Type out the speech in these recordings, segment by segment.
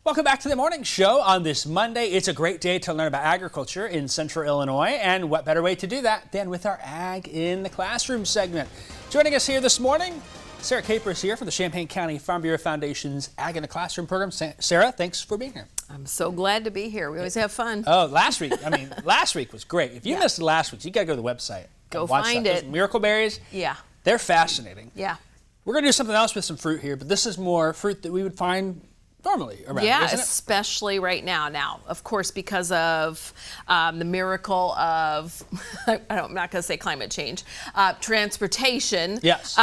Welcome back to the morning show on this Monday. It's a great day to learn about agriculture in Central Illinois, and what better way to do that than with our Ag in the Classroom segment. Joining us here this morning, Sarah Kaper is here from the Champaign County Farm Bureau Foundation's Ag in the Classroom program. Sarah, thanks for being here. I'm so glad to be here. We always have fun. Oh, last week was great. If you missed last week's, you got to go to the website. Go find it. Those miracle berries. Yeah. They're fascinating. Yeah. We're going to do something else with some fruit here, but this is more fruit that we would find normally around, yeah, isn't it? Especially right now. Now, of course, because of the miracle of, I'm not going to say climate change, transportation. Yes.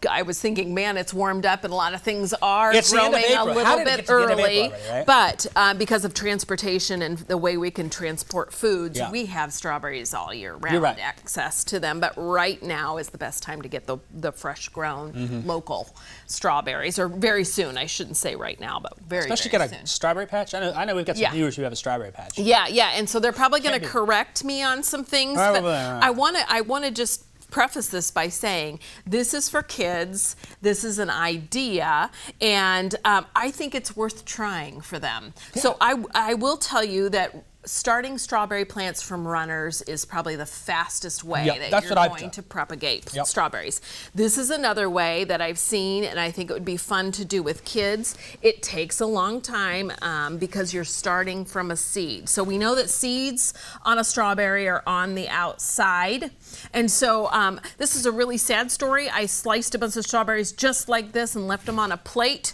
I was thinking, man, it's warmed up and a lot of things are it's growing a little bit early. Right? But because of transportation and the way we can transport foods, yeah. we have strawberries all year round, You're right. access to them. But right now is the best time to get the fresh grown local strawberries, or very soon. I shouldn't say right now, but Especially very get a soon. strawberry patch. I know we've got some viewers who have a strawberry patch. Yeah, and so they're probably going to correct me on some things. But I want to just preface this by saying this is for kids. This is an idea, and I think it's worth trying for them. Yeah. So I will tell you that starting strawberry plants from runners is probably the fastest way that you're going to propagate strawberries. This is another way that I've seen, and I think it would be fun to do with kids. It takes a long time because you're starting from a seed. So we know that seeds on a strawberry are on the outside. And so this is a really sad story. I sliced a bunch of strawberries just like this and left them on a plate.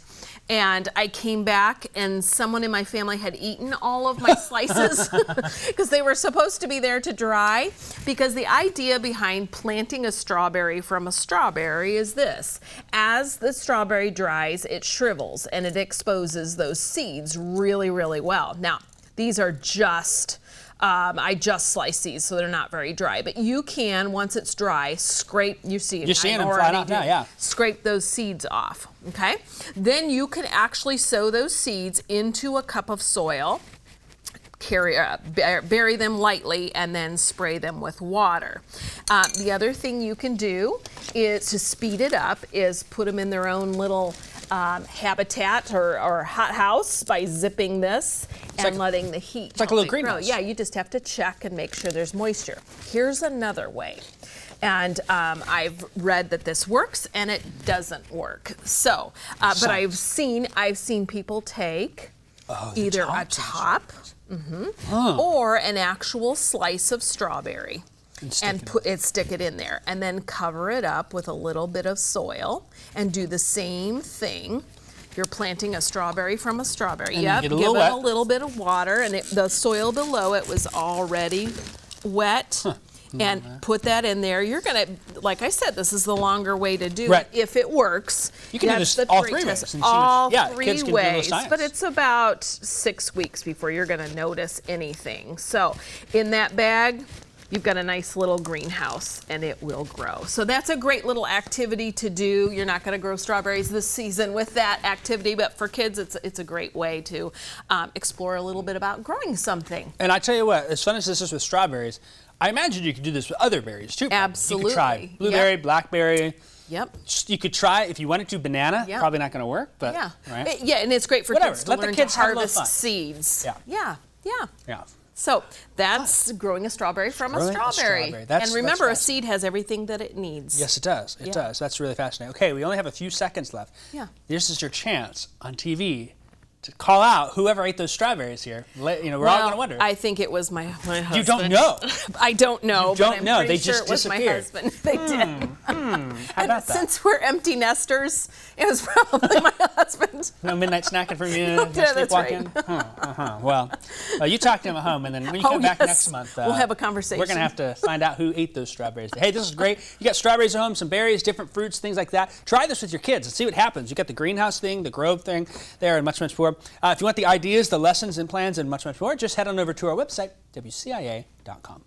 And I came back and someone in my family had eaten all of my slices because they were supposed to be there to dry. Because the idea behind planting a strawberry from a strawberry is this: as the strawberry dries, it shrivels and it exposes those seeds really, really well. Now, these are just I just slice these so they're not very dry. But you can, once it's dry, scrape, you're seeing them flying off now, yeah. Scrape those seeds off, okay? Then you can actually sow those seeds into a cup of soil, bury them lightly, and then spray them with water. The other thing you can do is to speed it up is put them in their own little habitat or hothouse by zipping this and letting the heat. It's like a little greenhouse. Yeah, you just have to check and make sure there's moisture. Here's another way. And I've read that this works and it doesn't work. So, but I've seen people take either a top or an actual slice of strawberry and stick it in there, and then cover it up with a little bit of soil and do the same thing. You're planting a strawberry from a strawberry. Yep, give it a little bit of water, and the soil below it was already wet. And put that in there. You're gonna, like I said, this is the longer way to do it. If it works, you can do this all 3 ways. All 3 ways, but it's about 6 weeks before you're gonna notice anything. So in that bag, you've got a nice little greenhouse and it will grow. So that's a great little activity to do. You're not going to grow strawberries this season with that activity, but for kids, it's a great way to explore a little bit about growing something. And I tell you what, as fun as this is with strawberries, I imagine you could do this with other berries too. Absolutely. You could try blueberry, blackberry. Yep. You could try, if you wanted to, banana. Yep. Probably not going to work, but right? Yeah, and it's great for kids to learn to harvest seeds. Yeah. So that's growing a strawberry from a strawberry. And remember, a seed has everything that it needs. Yes, it does. It does. That's really fascinating. Okay, we only have a few seconds left. Yeah. This is your chance on TV to call out whoever ate those strawberries here. We're all going to wonder. I think it was my husband. You don't know. I don't know. You don't know. They just disappeared. It was my husband. They did. How about that? Since we're empty nesters, it was probably my husband. No midnight snacking from you. No sleepwalking. Right. Well, you talk to him at home, and then when you come back next month, we'll have a conversation. We're going to have to find out who ate those strawberries. Hey, this is great. You got strawberries at home, some berries, different fruits, things like that. Try this with your kids and see what happens. You got the greenhouse thing, the grove thing there, and much, much more. If you want the ideas, the lessons and plans, and much, much more, just head on over to our website, WCIA.com.